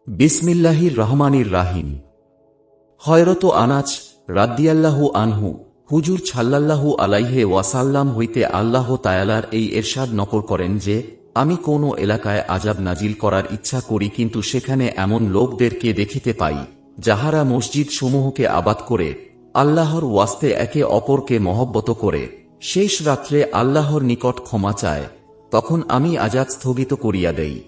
বিসমিল্লাহির রহমানির রাহিম। হযরত আনাস রাদিয়াল্লাহু আনহু হুজুর সাল্লাল্লাহু আলাইহি ওয়াসাল্লাম হইতে আল্লাহ তাআলার এই ইরশাদ নকল করেন যে, আমি কোন এলাকায় আযাব নাজিল করার ইচ্ছা করি, কিন্তু সেখানে এমন লোকদেরকে দেখিতে পাই যাহারা মসজিদ সমূহকে আবাদ করে আল্লাহর ওয়াস্তে একে অপরকে মহব্বত করে শেষ রাত্রে আল্লাহর নিকট ক্ষমা চায়, তখন আমি আযাব স্থগিত করিয়া দেই।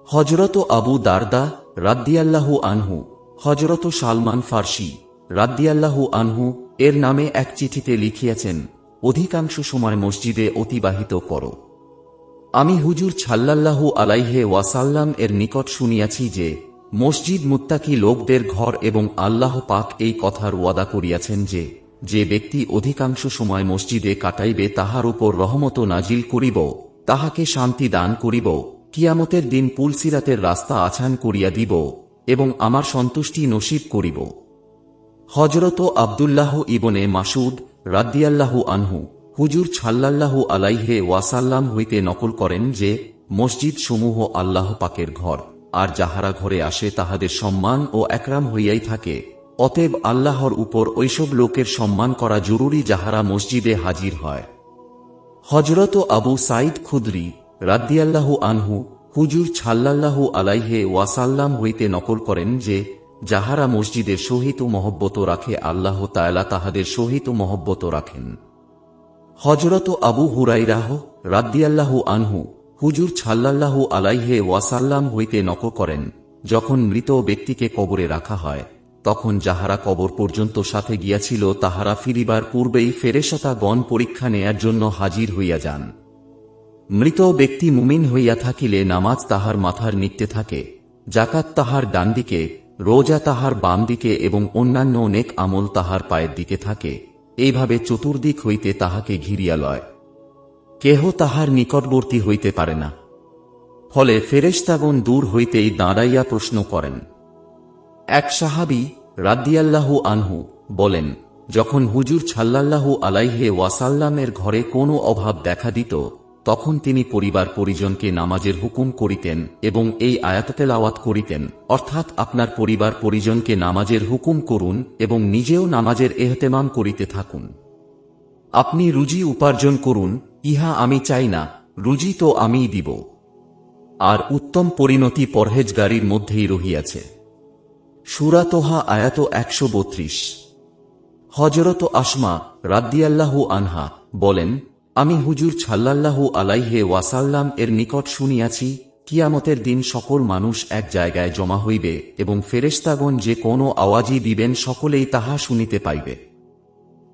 হযরত আবু দারদা রাদিয়াল্লাহু আনহু হযরত সালমান ফার্সি রাদিয়াল্লাহু আনহু এর নামে এক চিঠিতে লিখিয়াছেন, অধিকাংশ সময় মসজিদে অতিবাহিত করো। আমি হুজুর সাল্লাল্লাহু আলাইহি ওয়াসাল্লাম এর নিকট শুনিয়াছি যে, মসজিদ মুত্তাকি লোকদের ঘর এবং আল্লাহ পাক এই কথার ওয়াদা করিয়াছেন যে, যে ব্যক্তি অধিকাংশ সময় মসজিদে কাটাইবে তাহার উপর রহমত নাজিল করিব, তাহাকে শান্তি দান করিব, কিয়ামতের দিন পুলসিরাতের রাস্তা আছান করিয়া দিব এবং আমার সন্তুষ্টি নসিব করিব। হযরত আব্দুল্লাহ ইবনে মাসউদ রাদিয়াল্লাহু আনহু হুজুর সাল্লাল্লাহু আলাইহি ওয়াসাল্লাম হইতে নকল করেন যে, মসজিদ সমূহ আল্লাহ পাকের ঘর, আর যাহারা ঘরে আসে তাহাদের সম্মান ও একরাম হইয়াই থাকে। অতএব আল্লাহর উপর ঐসব লোকের সম্মান করা জরুরি যাহারা মসজিদে হাজির হয়। হযরত আবু সাঈদ খুদরি রাদিয়াল্লাহু আনহু হুজুর সাল্লাল্লাহু আলাইহি ওয়াসাল্লাম হইতে নকল করেন যে, যাহারা মসজিদের সহিত মহব্বত রাখে আল্লাহ তাআলা তাহাদের সহিত মহব্বত রাখেন। হযরত আবু হুরায়রাহ রাদিয়াল্লাহু আনহু হুজুর সাল্লাল্লাহু আলাইহি ওয়াসাল্লাম হইতে নকল করেন, যখন মৃত ব্যক্তিকে কবরে রাখা হয়, তখন যাহারা কবর পর্যন্ত সাথে গিয়াছিল তাহারা ফিরিবার পূর্বেই ফেরেশতাগণ পরীক্ষা নেয়ার জন্য হাজির হইয়া যান। মৃত ব্যক্তি মুমিন হইয়া থাকিলে নামাজ তাহার মাথার নিকটে থাকে, যাকাত তাহার ডান দিকে, রোজা তাহার বাম দিকে এবং অন্যান্য নেক আমল তাহার পায়ের দিকে থাকে। এইভাবে চতুর্দিক হইতে তাহাকে ঘিরিয়া লয়, কেহ তাহার নিকটবর্তী হইতে পারে না। ফলে ফেরেশতাগণ দূর হইতেই দাঁড়াইয়া প্রশ্ন করেন। এক সাহাবী রাদিয়াল্লাহু আনহু বলেন, যখন হুজুর সাল্লাল্লাহু আলাইহি ওয়াসাল্লামের ঘরে কোনো অভাব দেখা দিত, তখন তিনি পরিবার পরিজনকে নামাজের হুকুম করিতেন এবং এই আয়াত তেলাওয়াত করিতেন, অর্থাৎ আপনার পরিবার পরিজনকে নামাজের হুকুম করুন এবং নিজেও নামাজের এহতেমাম করিতে থাকুন। আপনি রুজি উপার্জন করুন, ইহা আমি চাই না, রুজি তো আমিই দিব। আর উত্তম পরিণতি পরহেজগারির মধ্যেই রহিয়াছে। সূরা তোহা আয়াত ১৩২। হযরত আসমা রাদিয়াল্লাহু আনহা বলেন, আমি হুজুর সাল্লাল্লাহু আলাইহি ওয়াসাল্লাম এর নিকট শুনিয়াছি, কিয়ামতের দিন সকল মানুষ এক জায়গায় জমা হইবে এবং ফেরেশতাগণ যে কোনো আওয়াজই দিবেন সকলেই তাহা শুনিতে পাইবে।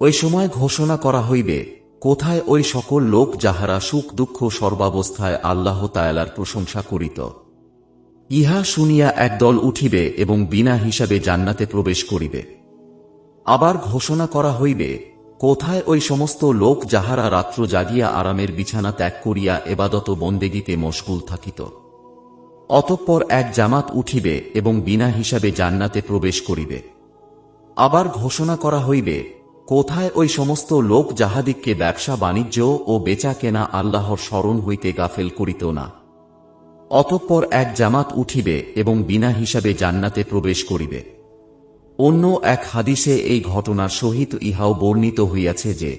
ওই সময় ঘোষণা করা হইবে, কোথায় ওই সকল লোক যাহারা সুখ দুঃখ সর্বাবস্থায় আল্লাহ তাআলার প্রশংসা করিত। ইহা শুনিয়া একদল উঠিবে এবং বিনা হিসাবে জান্নাতে প্রবেশ করিবে। আবার ঘোষণা করা হইবে, কোথায় ওই সমস্ত লোক যাহারা রাত্র জাগিয়া আরামের বিছানা ত্যাগ করিয়া এবাদত বন্দেগীতে মশগুল থাকিত। অতঃপর এক জামাত উঠিবে এবং বিনা হিসাবে জান্নাতে প্রবেশ করিবে। আবার ঘোষণা করা হইবে, কোথায় ওই সমস্ত লোক যাহাদিগকে ব্যবসা বাণিজ্য ও বেচা কেনা আল্লাহর স্মরণ হইতে গাফেল করিত না। অতঃপর এক জামাত উঠিবে এবং বিনা হিসাবে জান্নাতে প্রবেশ করিবে। অন্য এক হাদিসে এই ঘটনার সহিত ইহাও বর্ণিত হইয়াছে যে,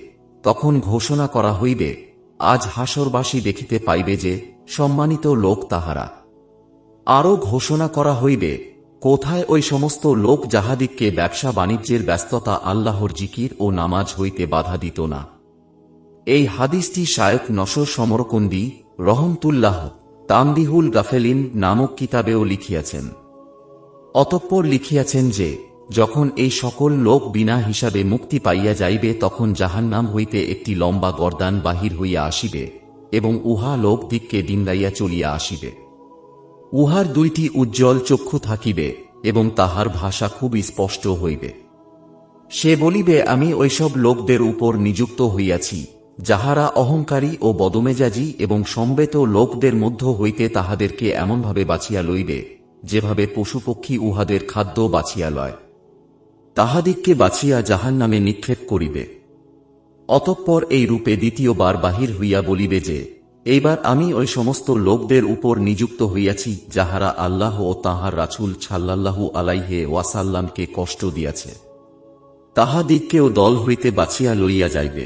তখন ঘোষণা করা হইবে, আজ হাসরবাসী দেখিতে পাইবে যে সম্মানিত লোক তাহারা। আরও ঘোষণা করা হইবে, কোথায় ওই সমস্ত লোক যাহাদিগকে ব্যবসা বাণিজ্যের ব্যস্ততা আল্লাহর জিকির ও নামাজ হইতে বাধা দিত না। এই হাদিসটি শায়খ নসর সমরকন্দি রহমতুল্লাহ তামবিহুল গাফেলিন নামক কিতাবেও লিখিয়াছেন। অতঃপর লিখিয়াছেন যে, যখন এই সকল লোক বিনা হিসাবে মুক্তি পাইয়া যাইবে, তখন জাহান্নাম হইতে একটি লম্বা গর্দান বাহির হইয়া আসিবে এবং উহা লোক দিককে ডিঙ্গাইয়া চলিয়া আসিবে। উহার দুইটি উজ্জ্বল চক্ষু থাকিবে এবং তাহার ভাষা খুব স্পষ্ট হইবে। সে বলিবে, আমি ঐসব লোকদের উপর নিযুক্ত হইয়াছি যাহারা অহংকারী ও বদমেজাজি এবং সম্বেত লোকদের মধ্য হইতে তাহাদেরকে এমনভাবে বাছিয়া লইবে, যেভাবে পশুপক্ষী উহাদের খাদ্য বাছিয়া লয়। তাহাদিগকে বাছিয়া জাহান্নামে নিক্ষেপ করিবে। অতঃপর এই রূপে দ্বিতীয়বার বাহির হইয়া বলিবে যে, এইবার আমি ওই সমস্ত লোকদের উপর নিযুক্ত হইয়াছি যাহারা আল্লাহ ও তাঁহার রাসূল সাল্লাল্লাহু আলাইহি ওয়াসাল্লামকে কষ্ট দিয়াছে, তাহাদিগকেও দল হইতে বাছিয়া লইয়া যাইবে।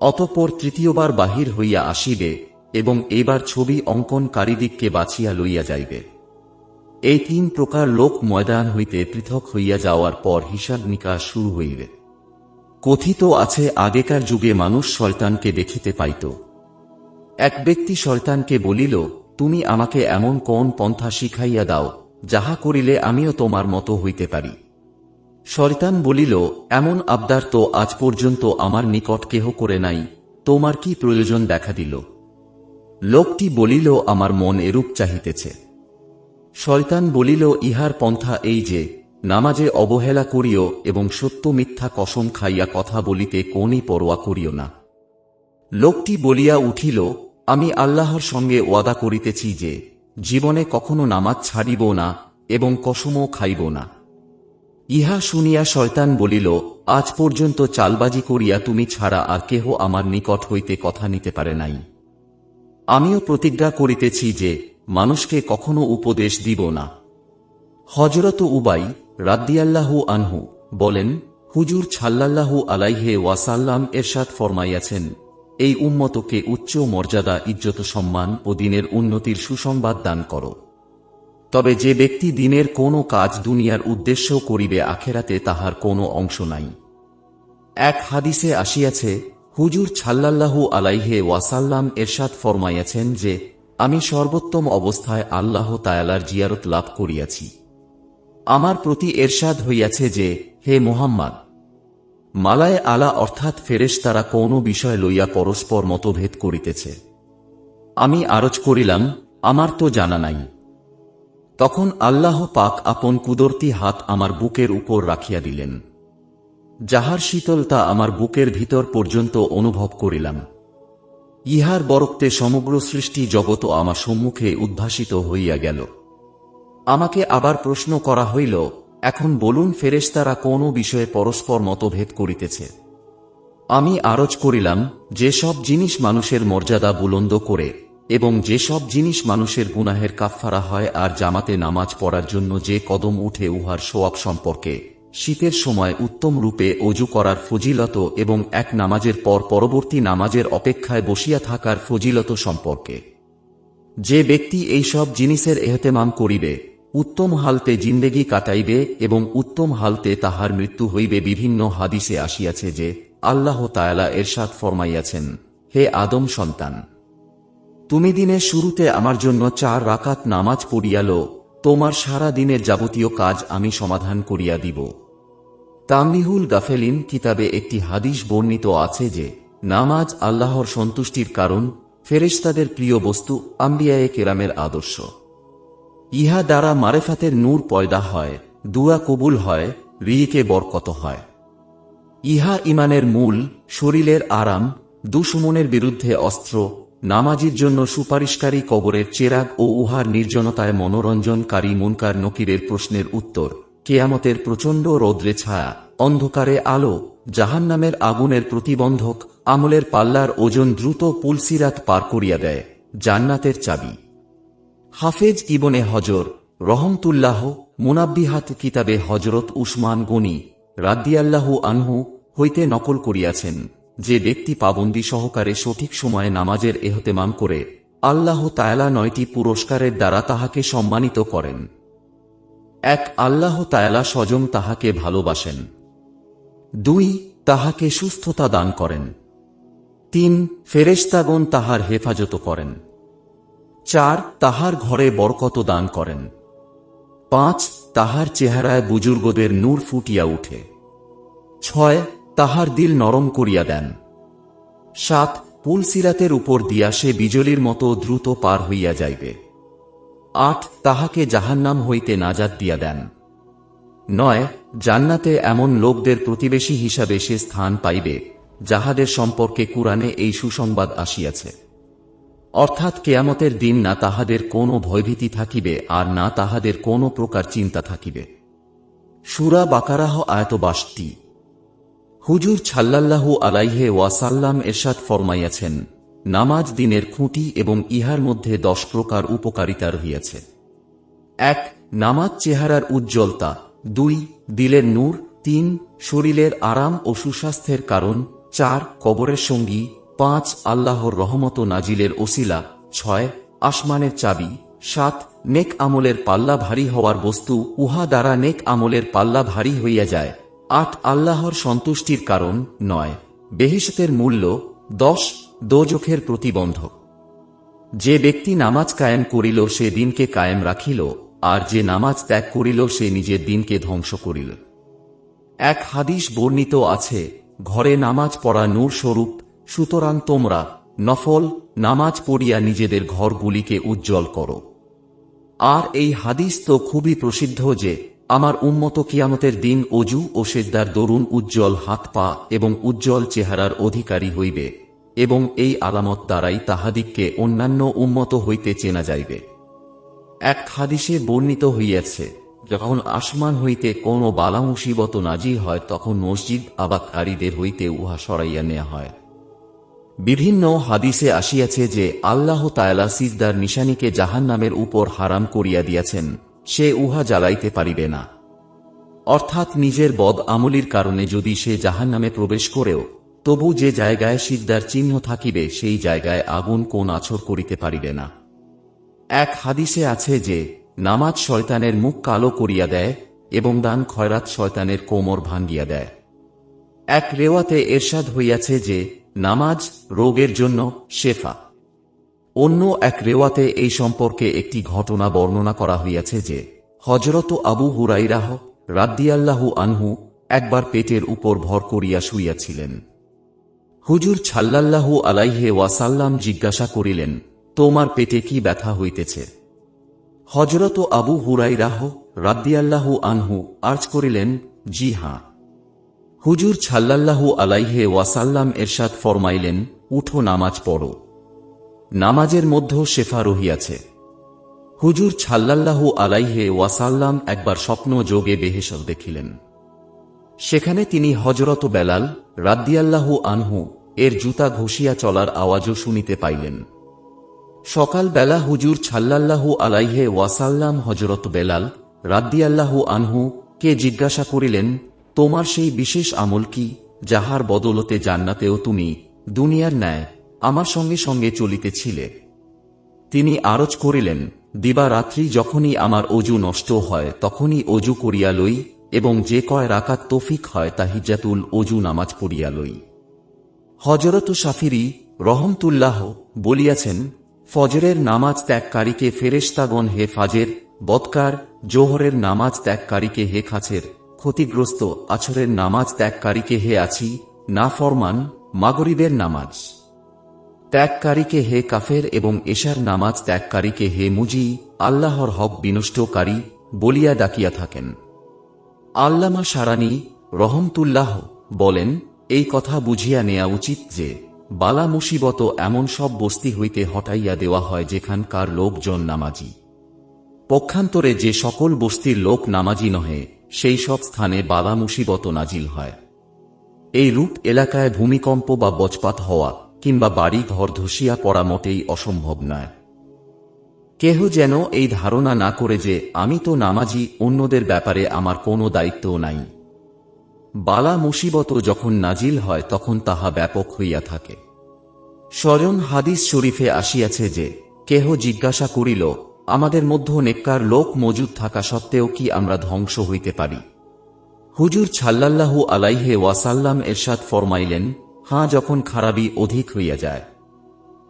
অতঃপর তৃতীয়বার বাহির হইয়া আসিবে এবং এইবার ছবি অঙ্কনকারীদিগকে বাছিয়া লইয়া যাইবে। এই 3 প্রকার লোক ময়দান হইতে পৃথক হইয়া যাওয়ার পর হিসাব নিকাশ শুরু হইবে। কথিত আছে আগেকার যুগে মানুষ শয়তানকে দেখিতে পাইত। এক ব্যক্তি শয়তানকে বলিল, তুমি আমাকে এমন কোন পন্থা শিখাইয়া দাও যাহা করিলে আমিও তোমার মতো হইতে পারি। শয়তান বলিল, এমন আবদার তো আজ পর্যন্ত আমার নিকট কেহ করে নাই, তোমার কি প্রয়োজন দেখা দিল? লোকটি বলিল, আমার মন এরূপ চাহিতেছে। শয়তান বলিল, ইহার পন্থা এই যে, নামাজে অবহেলা করিও এবং সত্য মিথ্যা কসম খাইয়া কথা বলিতে কোনই পরোয়া করিও না। লোকটি বলিয়া উঠিল, আমি আল্লাহর সঙ্গে ওয়াদা করিতেছি যে জীবনে কখনো নামাজ ছাড়িব না এবং কসমও খাইব না। ইহা শুনিয়া শয়তান বলিল, আজ পর্যন্ত চালবাজি করিয়া তুমি ছাড়া আর কেহ আমার নিকট হইতে কথা নিতে পারে নাই। আমিও প্রতিজ্ঞা করিতেছি যে মানুষকে কখনো উপদেশ দিব না। হযরত উবাই রাদিয়াল্লাহু আনহু বলেন, হুজুর সাল্লাল্লাহু আলাইহি ওয়াসাল্লাম এরশাদ ফরমাইয়াছেন, এই উম্মতকে উচ্চ মর্যাদা, ইজ্জত, সম্মান ও দিনের উন্নতির সুসংবাদ দান করো। তবে যে ব্যক্তি দিনের কোনো কাজ দুনিয়ার উদ্দেশ্য করিবে, আখেরাতে তাহার কোনো অংশ নাই। এক হাদিসে আসিয়াছে, হুজুর সাল্লাল্লাহু আলাইহি ওয়াসাল্লাম এরশাদ ফরমাইয়াছেন যে আমি সর্বোত্তম অবস্থায় আল্লাহ তাআলার জিয়ারত লাভ করিয়াছি। আমার প্রতি এরশাদ হইয়াছে যে, হে মুহাম্মদ, মালায়ে আলা অর্থাৎ ফেরেশতারা কোন বিষয় লইয়া পরস্পর মতভেদ করিতেছে। আমি আরজ করিলাম, আমার তো জানা নাই। তখন আল্লাহ পাক আপন কুদরতি হাত আমার বুকের উপর রাখিয়া দিলেন, যাহার শীতলতা আমার বুকের ভিতর পর্যন্ত অনুভব করিলাম। ইহার বরক্তে সমগ্র সৃষ্টি জগৎ আমার সম্মুখে উদ্ভাসিত হইয়া গেল। আমাকে আবার প্রশ্ন করা হইল, এখন বলুন ফেরেশতারা কোন বিষয়ে পরস্পর মতভেদ করিতেছে? আমি আরজ করিলাম, যে সব জিনিস মানুষের মর্যাদা বুলন্দ করে এবং যে সব জিনিস মানুষের গুনাহের কাফফারা হয় আর জামাতে নামাজ পড়ার জন্য যে কদম উঠে উহার সোয়াব সম্পর্কে, শীতের সময় উত্তম রূপে অজু করার ফজিলত এবং এক নামাজের পর পরবর্তী নামাজের অপেক্ষায় বসিয়া থাকার ফজিলত সম্পর্কে। যে ব্যক্তি এই সব জিনিসের এহতেমাম করিবে, উত্তম হালতে জিন্দেগি কাটাইবে এবং উত্তম হালতে তাহার মৃত্যু হইবে। বিভিন্ন হাদিসে আসিয়াছে যে আল্লাহ তাআলা এরশাদ ফরমাইয়াছেন, হে আদম সন্তান, তুমি দিনের শুরুতে আমার জন্য 4 রাকাত নামাজ পড়িয়া লো, তোমার সারা দিনের যাবতীয় কাজ আমি সমাধান করিয়া দিব। তামবিহুল গাফেলিন কিতাবে একটি হাদিস বর্ণিত আছে যে নামাজ আল্লাহর সন্তুষ্টির কারণ, ফেরেশতাদের প্রিয় বস্তু, আম্বিয়ায়ে কেরামের আদর্শ। ইহা দ্বারা মারেফাতের নূর পয়দা হয়, দুয়া কবুল হয়, রিজিকে বরকত হয়। ইহা ইমানের মূল, শরীরের আরাম, দুশমনের বিরুদ্ধে অস্ত্র, নামাজির জন্য সুপারিশকারী, কবরের চেরাগ ও উহার নির্জনতায় মনোরঞ্জনকারী, মুনকার নকিরের প্রশ্নের উত্তর, কেয়ামতের প্রচণ্ড রৌদ্রে ছায়া, অন্ধকারে আলো, জাহান্নামের আগুনের প্রতিবন্ধক, আমলের পাল্লার ওজন দ্রুত পুলসিরাত পার করিয়া দেয়, জান্নাতের চাবি। হাফেজ ইবনে হজর রহমতুল্লাহ মুনাব্বিহাত কিতাবে হযরত উসমান গনি রাদিয়াল্লাহু আনহু হইতে নকল করিয়াছেন, যে ব্যক্তি পাবন্দী সহকারে সঠিক সময়ে নামাজের এহতেমাম করে, আল্লাহ তাআলা 9টি পুরস্কারের দ্বারা তাহাকে সম্মানিত করেন। 1. আল্লাহ তাআলা স্বয়ং তাহাকে ভালোবাসেন। 2. তাহাকে সুস্থতা দান করেন। 3. ফেরেশতাগণ তাহার হেফাজত করেন। 4. তাহার ঘরে বরকত দান করেন। 5. তাহার চেহারায় বুজুর্গদের নূর ফুটিয়া উঠে। 6. তাহার দিল নরম করিয়া দেন। 7. পুলসিরাতের উপর দিয়া সে বিজলির মতো দ্রুত পার হইয়া যাইবে। 8. তাহাকে জাহান্নাম হইতে নাজাত দিয়া দেন। 9. জান্নাতে এমন লোকদের প্রতিবেশী হিসাবে সে স্থান পাইবে, যাহাদের সম্পর্কে কুরআনে এই সুসংবাদ আসিয়াছে। অর্থাৎ কেয়ামতের দিন না তাহাদের কোনো ভয়ভীতি থাকিবে আর না তাহাদের কোনো প্রকার চিন্তা থাকিবে। সূরা বাকারাহ আয়াত 62। হুজুর সাল্লাল্লাহু আলাইহি ওয়াসাল্লাম এরশাদ ফরমাইয়াছেন, নামাজ দিনের খুঁটি এবং ইহার মধ্যে 10 প্রকার উপকারিতা রহিয়াছে। 1. নামাজ চেহারার উজ্জ্বলতা। 2. দিলের নূর। 3. শরীরের আরাম ও সুস্বাস্থ্যের কারণ। 4. কবরের সঙ্গী। 5. আল্লাহর রহমত নাজিলের ওসিলা। 6. আসমানের চাবি। 7. নেক আমলের পাল্লা ভারী হওয়ার বস্তু, উহা দ্বারা নেক আমলের পাল্লা ভারী হইয়া যায়। 8. আল্লাহর সন্তুষ্টির কারণ। 9. বেহেশতের মূল্য। 10. দোজখের প্রতিবন্ধক। যে ব্যক্তি নামাজ কায়েম করিল সে দিনকে কায়েম রাখিল, আর যে নামাজ ত্যাগ করিল সে নিজের দিনকে ধ্বংস করিল। এক হাদিস বর্ণিত আছে, ঘরে নামাজ পড়া নূর স্বরূপ, সুতরাং তোমরা নফল নামাজ পড়িয়া নিজেদের ঘরগুলিকে উজ্জ্বল করো। আর এই হাদিস তো খুবই প্রসিদ্ধ যে আমার উম্মত কিয়ামতের দিন অজু ও সেজদার দরুন উজ্জ্বল হাত পা এবং উজ্জ্বল চেহারার অধিকারী হইবে, এবং এই আলামত দ্বারাই তাহাদিগকে অন্যান্য উম্মত হইতে চেনা যাইবে। এক হাদিসে বর্ণিত হইয়াছে, যখন আসমান হইতে কোন বালা মুসিবত নাজিল হয় তখন মসজিদ আবাদকারীদের হইতে উহা সরাইয়া নেওয়া হয়। বিভিন্ন হাদিসে আসিয়াছে যে আল্লাহ তাআলা সিজদার নিশানীকে জাহান্নামের উপর হারাম করিয়া দিয়াছেন, সে উহা জ্বালাইতে পারিবে না। অর্থাৎ নিজের বদ আমলির কারণে যদি সে জাহান্নামে প্রবেশ করেও তবু যে জায়গায় সিজদার চিহ্ন থাকিবে সেই জায়গায় আগুন কোন আছর করিতে পারিবে না। এক হাদিসে আছে যে নামাজ শয়তানের মুখ কালো করিয়া দেয় এবং দান খয়রাত শয়তানের কোমর ভাঙ্গিয়া দেয়। এক রেওয়াতে এরশাদ হইয়াছে যে নামাজ রোগের জন্য শেফা। অন্য এক রেওয়াতে এই সম্পর্কে একটি ঘটনা বর্ণনা করা হইয়াছে যে হযরত আবু হুরায়রা রাদিয়াল্লাহু আনহু একবার পেটের উপর ভর করিয়া শুইয়াছিলেন। হুজুর সাল্লাল্লাহু আলাইহি ওয়াসাল্লাম জিজ্ঞাসা করিলেন, তোমার পেটে কি ব্যথা হইতেছে? হযরত আবু হুরায়রা রাদিয়াল্লাহু আনহু আর্জ করিলেন, জি হাঁ। হুজুর সাল্লাল্লাহু আলাইহি ওয়াসাল্লাম এরশাদ ফরমাইলেন, উঠো নামাজ পড়ো, নামাজের মধ্যে শেফা রহিয়াছে। হুজুর সাল্লাল্লাহু আলাইহি ওয়াসাল্লাম একবার স্বপ্ন যোগে বেহেশত দেখিলেন। সেখানে তিনি হযরত বেলাল রাদিয়াল্লাহু আনহু এর জুতা ঘষিয়া চলার আওয়াজও শুনিতে পাইলেন। সকালবেলা হুজুর সাল্লাল্লাহু আলাইহি ওয়াসাল্লাম হযরত বেলাল রাদিয়াল্লাহু আনহু কে জিজ্ঞাসা করিলেন, তোমার সেই বিশেষ আমল কি যাহার বদলতে জান্নাতেও তুমি দুনিয়ার ন্যায় আমার সঙ্গে সঙ্গে চলিতেছিলে? তিনি আরজ করিলেন, দিবা রাত্রি যখনই আমার অজু নষ্ট হয় তখনই অজু করিয়া লই, এবং যে কয় রাকাত তৌফিক হয় তাহিজ্জাতুল অজু নামাজ পড়িয়া লই। হযরত শাফিঈ রহমতুল্লাহ বলিয়াছেন, ফজরের নামাজ ত্যাগকারীকে ফেরেশতাগণ হে ফাজের বদকার, জোহরের নামাজ ত্যাগকারীকে হে খাছের ক্ষতিগ্রস্ত, আছরের নামাজ ত্যাগকারীকে হে আছি নাফরমান, মাগরিবের নামাজ ত্যাগকারীকে হে কাফের এবং এশার নামাজ ত্যাগকারীকে হে মুজি, আল্লাহর হক বিনষ্টকারী বলিয়া ডাকিয়া থাকেন। আল্লামা শারানি রহমতুল্লাহ বলেন, এই কথা বুঝিয়া নেয়া উচিত যে বালা মুসিবত এমন সব বস্তি হইতে হটাইয়া দেওয়া হয় যেখানকার লোকজন নামাজি। পক্ষান্তরে যে সকল বস্তির লোক নামাজি নহে সেই সব স্থানে বালা মুসিবত নাজিল হয়। এই রূপ এলাকায় ভূমিকম্প বা বজ্রপাত হওয়া কিংবা বাড়ি ঘর ধসিয়া পড়া মোটেই অসম্ভব নয়। কেহ যেন এই ধারণা না করে যে আমি তো নামাজি, অন্যদের ব্যাপারে আমার কোনো দায়িত্ব নাই। বালা মুসিবত যখন নাজিল হয় তখন তাহা ব্যাপক হইয়া থাকে। স্মরণ হাদিস শরীফে আসিয়াছে যে কেহ জিজ্ঞাসা করিল, আমাদের মধ্য নেককার লোক মজুদ থাকা সত্ত্বেও কি আমরা ধ্বংস হইতে পারি? হুজুর সাল্লাল্লাহু আলাইহি ওয়াসাল্লাম এরশাদ ফরমাইলেন, হাঁ, যখন খারাপই অধিক হইয়া যায়।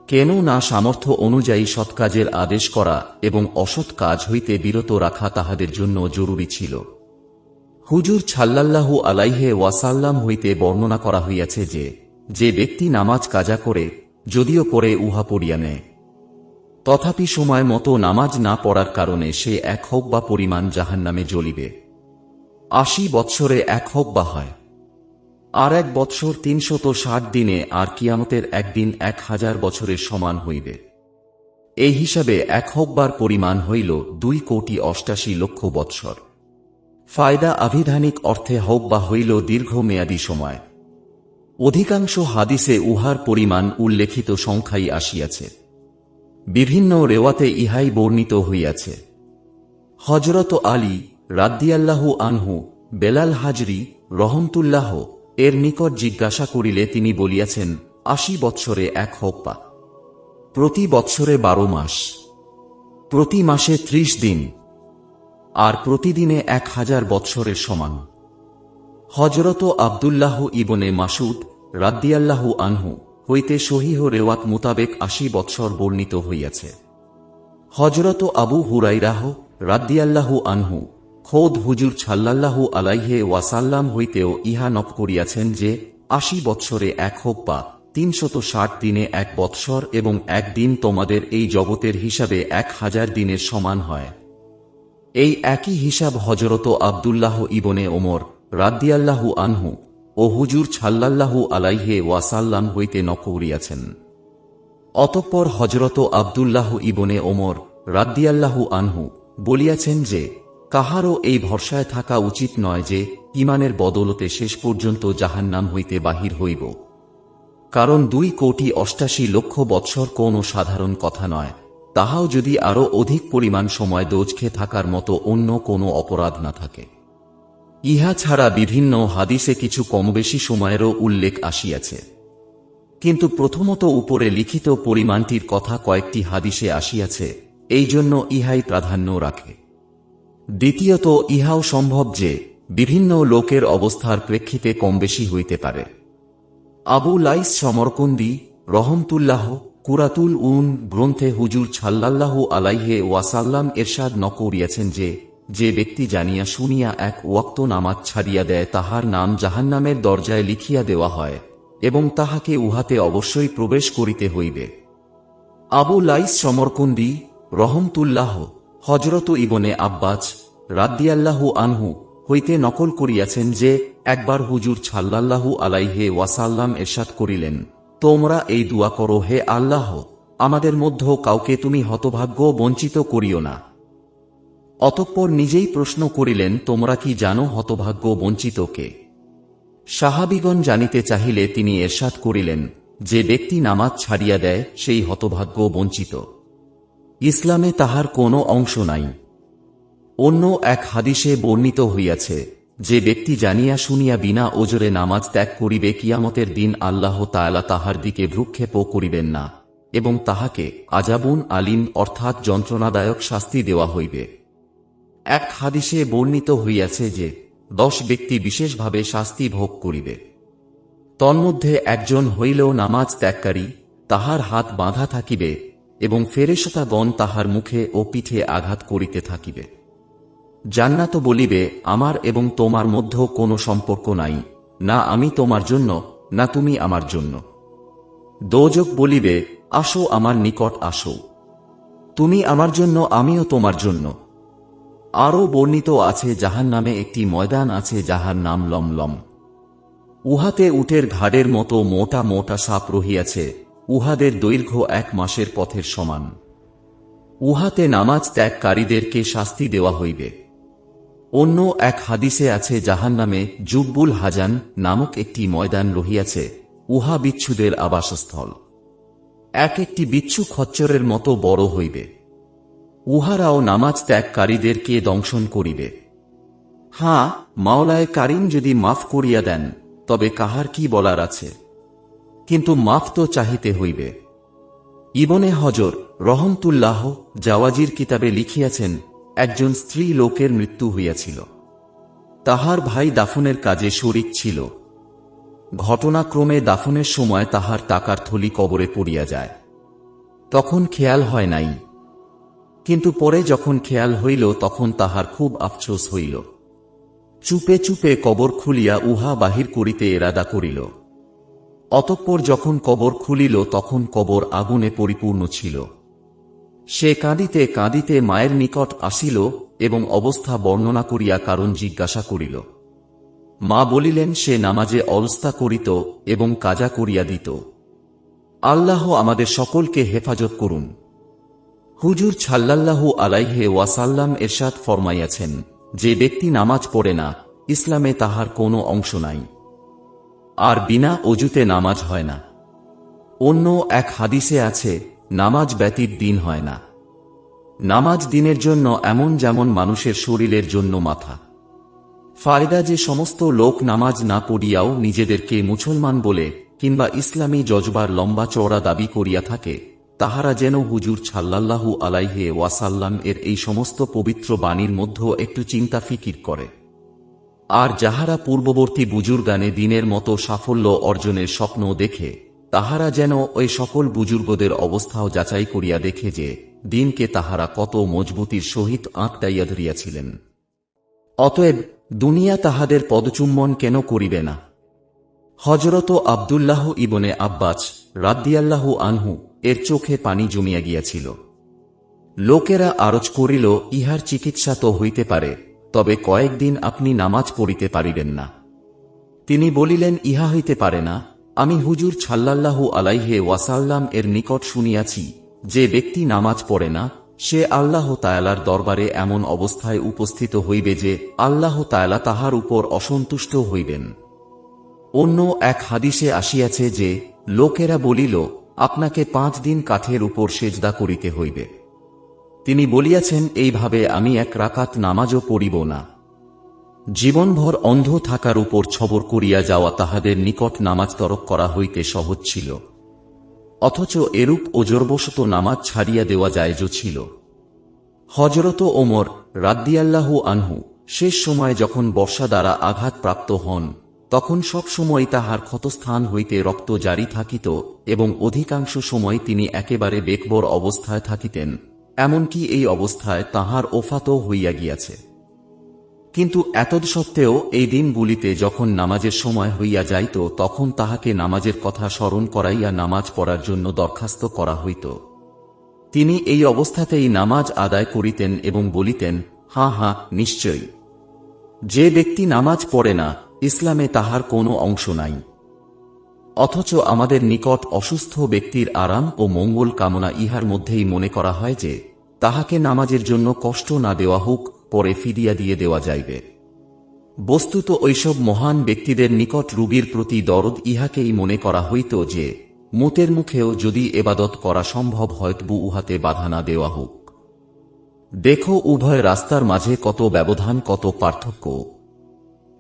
কেন না সামর্থ্য অনুযায়ী সৎ কাজের আদেশ করা এবং অসৎ কাজ হইতে বিরত রাখা তাহাদের জন্য জরুরি ছিল। হুজুর সাল্লাল্লাহু আলাইহি ওয়াসাল্লাম হইতে বর্ণনা করা হইয়াছে যে যে ব্যক্তি নামাজ কাজা করে যদিও পরে উহা পড়িয়া নেয়, তথাপি সময় মতো নামাজ না পড়ার কারণে সে 1 হকবা পরিমাণ জাহান্নামে জ্বলিবে। 80 বৎসরে 1 হকবা হয়, আর 1 বৎসর 360 দিনে, আর কিয়ামতের একদিন 1000 বছরের সমান হইবে। এই হিসাবে 1 হকবার পরিমাণ হইল 2,88,00,000 বৎসর। ফায়দা আভিধানিক অর্থে হকবা হইল দীর্ঘমেয়াদী সময়। অধিকাংশ হাদিসে উহার পরিমাণ উল্লেখিত সংখ্যাই আসিয়াছে। বিভিন্ন রেওয়াতে ইহাই বর্ণিত হইয়াছে। হযরত আলী রাদিয়াল্লাহু আনহু বেলাল হাজরি রহমতুল্লাহ এর নিকট জিজ্ঞাসা করিলে তিনি বলিয়াছেন, ৮০ বৎসরে এক হপ্পা, প্রতি বৎসরে ১২ মাস, প্রতি মাসে ৩০ দিন, আর প্রতিদিনে ১,০০০ বৎসরের সমান। হযরত আব্দুল্লাহ ইবনে মাসউদ রাদিয়াল্লাহু আনহু হইতে সহিহ রেওয়াত মোতাবেক ৮০ বৎসর বর্ণিত হইয়াছে। হযরত আবু হুরায়রাহ রাদিয়াল্লাহু আনহু খোদ হুজুর সাল্লাল্লাহু আলাইহি ওয়াসাল্লাম হইতেও ইহা নক করিয়াছেন যে ৮০ বৎসরে এক হপ্পা, ৩৬০ দিনে এক বৎসর এবং এক দিন তোমাদের এই জগতের হিসাবে ১,০০০ দিনের সমান হয়। এই একই হিসাব হযরত আব্দুল্লাহ ইবনে ওমর রাদিয়াল্লাহু আনহু ও হুজুর সাল্লাল্লাহু আলাইহি ওয়াসাল্লাম হইতে নক করিয়াছেন। অতঃপর হযরত আব্দুল্লাহ ইবনে ওমর রাদিয়াল্লাহু আনহু বলিয়াছেন যে, কাহারও এই ভরসায় থাকা উচিত নয় যে ঈমানের বদলতে শেষ পর্যন্ত জাহান্নাম হইতে বাহির হইব, কারণ ২,৮৮,০০,০০০ বৎসর কোনো সাধারণ কথা নয়, তাহাও যদি আরও অধিক পরিমাণ সময় দোজখে থাকার মতো অন্য কোনো অপরাধ না থাকে। ইহা ছাড়া বিভিন্ন হাদিসে কিছু কমবেশি সময়েরও উল্লেখ আসিয়াছে, কিন্তু প্রথমত উপরে লিখিত পরিমাণটির কথা কয়েকটি হাদিসে আসিয়াছে, এই জন্য ইহাই প্রাধান্য রাখে। দ্বিতীয়ত ইহাও সম্ভব যে বিভিন্ন লোকের অবস্থার প্রেক্ষিতে কমবেশি হইতে পারে। আবু লাইস সমরকন্দি রহমতুল্লাহ কুরাতুল উন গ্রন্থে হুজুর সাল্লাল্লাহু আলাইহি ওয়াসাল্লাম এরশাদ করিয়াছেন যে, যে ব্যক্তি জানিয়া শুনিয়া এক ওয়াক্ত নামাজ ছাড়িয়া দেয় তাহার নাম জাহান্নামের দরজায় লিখিয়া দেওয়া হয় এবং তাহাকে উহাতে অবশ্যই প্রবেশ করিতে হইবে। আবু লাইস সমরকন্দি রহমতুল্লাহ হযরত ইবনে আব্বাস রাদিয়াল্লাহু আনহু হইতে নকল করিয়াছেন যে, একবার হুজুর সাল্লাল্লাহু আলাইহি ওয়াসাল্লাম এরশাদ করিলেন, তোমরা এই দুয়া করো, হে আল্লাহ, আমাদের মধ্যে কাউকে তুমি হতভাগ্য বঞ্চিত করিও না। অতঃপর নিজেই প্রশ্ন করিলেন, তোমরা কি জানো হতভাগ্য বঞ্চিত কে? সাহাবীগণ জানিতে চাহিলে তিনি এরশাদ করিলেন, যে ব্যক্তি নামাজ ছাড়িয়া দেয় সেই হতভাগ্য বঞ্চিত, ইসলামে তাহার কোনো অংশ নাই। অন্য এক হাদিসে বর্ণিত হইয়াছে, যে ব্যক্তি জানিয়া শুনিয়া বিনা ওজরে নামাজ ত্যাগ করিবে, কিয়ামতের দিন আল্লাহ তাআলা তাহার দিকে ভ্রুক্ষেপও করিবেন না এবং তাহাকে আযাবুন আলীম অর্থাৎ যন্ত্রণাদায়ক শাস্তি দেওয়া হইবে। এক হাদিসে বর্ণিত হইয়াছে যে ১০ ব্যক্তি বিশেষভাবে শাস্তি ভোগ করিবে, তন্মধ্যে একজন হইল নামাজ ত্যাগকারী, তাহার হাত বাঁধা থাকিবে এবং ফেরেশতাগণ তাহার মুখে ও পিঠে আঘাত করিতে থাকিবে। জান্নাত বলিবে, আমার এবং তোমার মধ্যে কোনো সম্পর্ক নাই, না আমি তোমার জন্য না তুমি আমার জন্য। দোজখ বলিবে, আসো আমার নিকট আসো, তুমি আমার জন্য আমিও তোমার জন্য। আরও বর্ণিত আছে, জাহান্নামে একটি ময়দান আছে যাহার নাম লমলম, উহাতে উটের ঘাড়ের মতো মোটা মোটা সাপ রহিয়াছে, উহাদের দৈর্ঘ্য ১ মাসের পথের সমান। উহাতে নামাজ ত্যাগকারীদেরকে শাস্তি দেওয়া হইবে। অন্য এক হাদিসে আছে, জাহান্নামে জুব্বুল হাজান নামক একটি ময়দান রহিয়াছে, উহা বিচ্ছুদের আবাসস্থল। এক একটি বিচ্ছু খচ্চরের মতো বড় হইবে, উহারাও নামাজ ত্যাগকারীদেরকে দংশন করিবে। হাঁ, মাওলায়ে কারীম যদি মাফ করিয়া দেন তবে কাহার কি বলার আছে, কিন্তু মাফ তো চাহিতে হইবে। ইবনে হজর রহমতুল্লাহ জাওয়াজির কিতাবে লিখিয়াছেন, একজন স্ত্রী লোকের মৃত্যু হইয়াছিল, তাহার ভাই দাফনের কাজে শরীক ছিল। ঘটনাক্রমে দাফনের সময় তাহার টাকার থলি কবরে পড়িয়া যায়, তখন খেয়াল হয় নাই, কিন্তু পরে যখন খেয়াল হইল তখন তাহার খুব আফসোস হইল। চুপে চুপে কবর খুলিয়া উহা বাহির করিতে এরাদা করিল। অতঃপর যখন কবর খুলিল তখন কবর আগুনে পরিপূর্ণ ছিল। সে কাঁদিতে কাঁদিতে মায়ের নিকট আসিল এবং অবস্থা বর্ণনা করিয়া কারণ জিজ্ঞাসা করিল। মা বলিলেন, সে নামাজে অলস্তা করিত এবং কাজা করিয়া দিত। আল্লাহ আমাদের সকলকে হেফাজত করুন। হুজুর সাল্লাল্লাহু আলাইহি ওয়াসাল্লাম এরশাদ ফরমাইয়াছেন, যে ব্যক্তি নামাজ পড়ে না, ইসলামে তাহার কোনো অংশ নাই। আর বিনা অজুতে নামাজ হয় না। অন্য এক হাদিসে আছে, নামাজ ব্যতীত দিন হয় না। নামাজ দিনের জন্য এমন যেমন মানুষের শরীরের জন্য মাথা। ফায়দা, যে সমস্ত লোক নামাজ না পড়িয়াও নিজেদেরকে মুসলমান বলে কিংবা ইসলামী জজবার লম্বা চওড়া দাবি করিয়া থাকে, তাহারা যেন হুজুর সাল্লাল্লাহু আলাইহি ওয়াসাল্লাম এর এই সমস্ত পবিত্র বাণীর মধ্যে একটু চিন্তা ফিকির করে। আর যাহারা পূর্ববর্তী বুজুর্গানে দিনের মতো সাফল্য অর্জনের স্বপ্ন দেখে, তাহারা যেন ওই সকল বুজুর্গদের অবস্থাও যাচাই করিয়া দেখে যে দিনকে তাহারা কত মজবুতির সহিত আঁকড়াইয়া ধরিয়াছিলেন। অতএব দুনিয়া তাহাদের পদচুম্বন কেন করিবে না। হযরত আব্দুল্লাহ ইবনে আব্বাস রাদিয়াল্লাহু আনহু এর চোখে পানি জমিয়া গিয়াছিল। লোকেরা আরজ করিল, ইহার চিকিৎসা তো হইতে পারে, তবে কয়েকদিন আপনি নামাজ পড়িতে পারিবেন না। তিনি বলিলেন, ইহা হইতে পারে না। আমি হুজুর সাল্লাল্লাহু আলাইহি ওয়াসাল্লাম এর নিকট শুনিয়াছি, যে ব্যক্তি নামাজ পড়ে না, সে আল্লাহ তাআলার দরবারে এমন অবস্থায় উপস্থিত হইবে যে আল্লাহ তাআলা তাহার উপর অসন্তুষ্ট হইবেন। অন্য এক হাদিসে আসিয়াছে যে লোকেরা বলিল, আপনাকে 5 দিন কাঠের উপর সেজদা করিতে হইবে। তিনি বলিয়াছেন, এইভাবে আমি 1 রাকাত নামাজও পড়িব না। জীবনভর অন্ধ থাকার উপর ছবর করিয়া যাওয়া তাহাদের নিকট নামাজ তরক করা হইতে সহজ ছিল, অথচ এরূপ ওজরবশত নামাজ ছাড়িয়া দেওয়া জায়েজ ছিল। হযরত ওমর রাদিয়াল্লাহু আনহু শেষ সময় যখন বর্ষা দ্বারা আঘাতপ্রাপ্ত হন, তখন সব সময় তাহার ক্ষতস্থান হইতে রক্ত জারি থাকিত এবং অধিকাংশ সময় তিনি একেবারে বেকবর অবস্থায় থাকিতেন, এমনকি এই অবস্থায় তাহার ওফাতও হইয়া গিয়াছে। কিন্তু এতদসত্ত্বেও এই দিনগুলিতে যখন নামাজের সময় হইয়া যাইত, তখন তাহাকে নামাজের কথা স্মরণ করাইয়া নামাজ পড়ার জন্য দরখাস্ত করা হইত। তিনি এই অবস্থাতেই নামাজ আদায় করিতেন এবং বলিতেন, হাঁ হাঁ, নিশ্চয়ই। যে ব্যক্তি নামাজ পড়ে না, ইসলামে তাহার কোনো অংশ নাই। অথচ আমাদের নিকট অসুস্থ ব্যক্তির আরাম ও মঙ্গল কামনা ইহার মধ্যেই মনে করা হয় যে তাহাকে নামাজের জন্য কষ্ট না দেওয়া হোক, পরে ফিদিয়া দিয়ে দেওয়া যাইবে। বস্তুত ঐসব মহান ব্যক্তিদের নিকট রোগীর প্রতি দরদ ইহাকেই মনে করা হইত যে মুতের মুখেও যদি এবাদত করা সম্ভব হয়, তবু উহাতে বাধা না দেওয়া হোক। দেখো উভয় রাস্তার মাঝে কত ব্যবধান, কত পার্থক্য।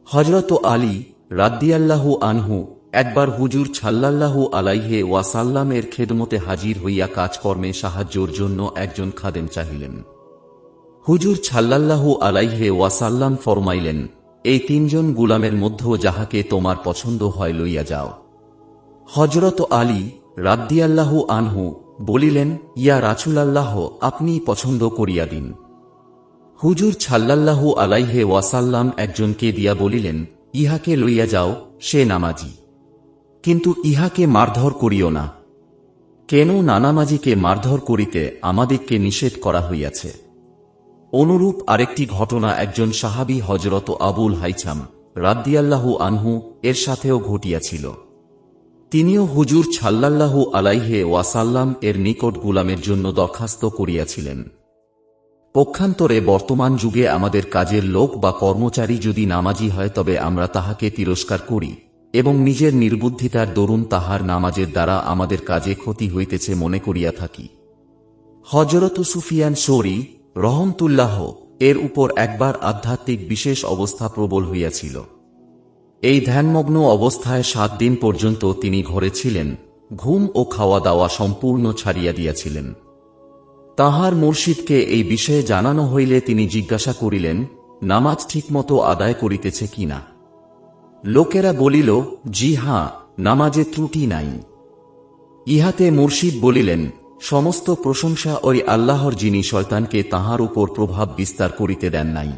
হযরত আলী রাদিয়াল্লাহু আনহু একবার হুজুর সাল্লাল্লাহু আলাইহি ওয়াসাল্লামের খেদমতে হাজির হইয়া কাজকর্মে সাহায্যের জন্য একজন খাদেম চাহিলেন। হুজুর সাল্লাল্লাহু আলাইহি ওয়াসাল্লাম ফরমাইলেন, এই 3 জন গুলামের মধ্যে যাহাকে তোমার পছন্দ হয় লইয়া যাও। হযরত আলী রাদিয়াল্লাহু আনহু বলিলেন, ইয়া রাসূলাল্লাহ, আপনি পছন্দ করিয়া দিন। হুজুর সাল্লাল্লাহু আলাইহি ওয়াসাল্লাম একজনকে দিয়া বলিলেন, ইহাকে লইয়া যাও, সে নামাজি, কিন্তু ইহাকে মারধর করিও না। কেন নানামাজিকে মারধর করিতে আমাদিগকে নিষেধ করা হইয়াছে। অনুরূপ আরেকটি ঘটনা একজন সাহাবী হযরত আবুল হাইছাম রাদিয়াল্লাহু আনহু এর সাথেও ঘটিয়াছিল। তিনিও হুজুর সাল্লাল্লাহু আলাইহি ওয়াসাল্লাম এর নিকট গুলামের জন্য দরখাস্ত করিয়াছিলেন। পক্ষান্তরে বর্তমান যুগে আমাদের কাজের লোক বা কর্মচারী যদি নামাজি হয়, তবে আমরা তাহাকে তিরস্কার করি এবং নিজের নির্বুদ্ধিতার দরুন তাহার নামাজের দ্বারা আমাদের কাজে ক্ষতি হইতেছে মনে করিয়া থাকি। হযরত সুফিয়ান সৌরি রহমতুল্লাহ এর উপর একবার আধ্যাত্মিক বিশেষ অবস্থা প্রবল হইয়াছিল। এই ধ্যানমগ্ন অবস্থায় 7 দিন পর্যন্ত তিনি ঘরে ছিলেন, ঘুম ও খাওয়া দাওয়া সম্পূর্ণ ছাড়িয়া দিয়াছিলেন। তাহার মুর্শিদকে এই বিষয়ে জানানো হইলে তিনি জিজ্ঞাসা করিলেন, নামাজ ঠিকমতো আদায় করিতেছে কিনা। লোকেরা বলিল, জি হাঁ, নামাজে ত্রুটি নাই। ইহাতে মুর্শিদ বলিলেন, সমস্ত প্রশংসা ওই আল্লাহর, যিনি শয়তানকে তাহার উপর প্রভাব বিস্তার করিতে দেন নাই।